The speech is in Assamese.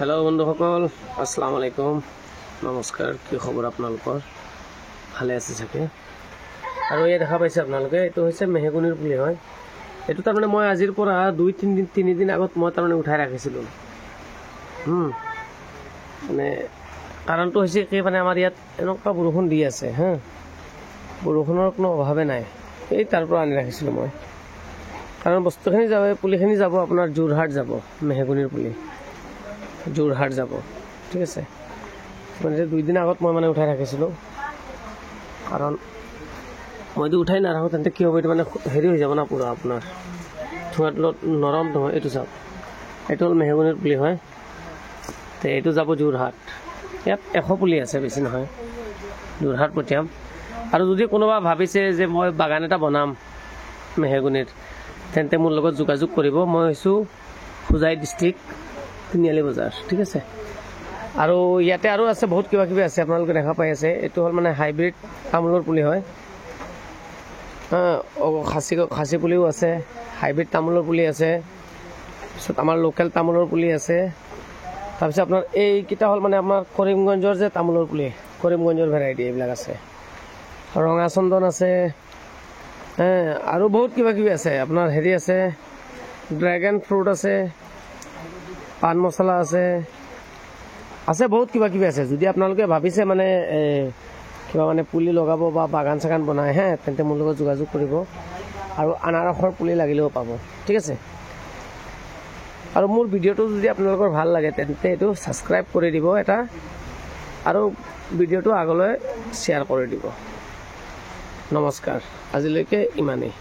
हेलो बंधुসকল আসসালামু আলাইকুম নমস্কাৰ কি খবৰ আপোনালোকৰ ভালে আছে চাগে আৰু এই দেখা পাইছে আপোনালোকে এটো হৈছে মেহগনিৰ পুলি হয় এটো তাৰ মানে মই আজিৰ পৰা 2-3 দিন আগত মই তাৰ মানে উঠাই ৰাখিছিলো মানে কাৰণটো হৈছে কি মানে আমাৰ ইয়াত এনেকুৱা বৰষুণ দি আছে হা বৰষুণৰ কোনো অভাৱে নাই এই তাৰ পৰা আনি ৰাখিছিলো মই কাৰণ বস্তুখিনি যাব পুলিখিনি যাব আপোনাৰ যোৰহাট যাব মেহগনিৰ পুলি যোৰহাট যাব ঠিক আছে মানে 2 দিন আগত মই মানে উঠাই ৰাখিছিলো কাৰণ মই যদি উঠাই না ৰাখো তেন্তে কি হ'ব এটা মানে হেৰি হৈ যাব না পুৰা আপোনাৰ থুৱাত নৰম নহয় এটো চাওক এটো মেহগনিৰ পুলি হয় তে এটো যাব যোৰহাট ইয়াত 100 পুলি আছে বেছি নহয় যোৰহাট পঠিয়াম আৰু যদি কোনোবা ভাবিছে যে মই বাগান এটা বনাম মেহগনিৰ তেন্তে মোৰ লগত যোগাযোগ কৰিব মই হৈছো খুজাই ডিস্ট্ৰিক্ট তিনিআলি বজাৰ ঠিক আছে আৰু ইয়াতে আৰু আছে বহুত কিবা কিবি আছে আপোনালোকে দেখা পাই আছে এটো হল মানে হাইব্ৰিড তামোলৰ পুলি হয় খাসি পুলিও আছে হাইব্ৰিড তামোলৰ পুলি আছে পিছত আমাৰ লোকেল তামোলৰ পুলি আছে তাৰপিছত আপোনাৰ এই কিটা হল মানে আমাৰ কৰিমগঞ্জৰ যে তামোলৰ পুলি কৰিমগঞ্জৰ ভেৰাইটি এইবিলাক আছে ৰঙা চন্দন আছে আৰু বহুত কিবা কিবি আছে আপোনাৰ হেৰি আছে ড্ৰাগন ফ্ৰুট আছে পান মছলা আছে আছে বহুত কিবা কিবি আছে যদি আপোনালোকে ভাবিছে মানে কিবা মানে পুলি লগাব বা বাগান চাগান বনায় তেন্তে মোৰ লগত যোগাযোগ কৰিব আৰু আনাৰসৰ পুলি লাগিলেও পাব ঠিক আছে আৰু মোৰ ভিডিঅ'টো যদি আপোনালোকৰ ভাল লাগে তেন্তে এটো সাবস্ক্ৰাইব কৰি দিব এটা আৰু ভিডিঅ'টো আগলৈ শ্বেয়াৰ কৰি দিব নমস্কাৰ আজিলৈকে ইমানেই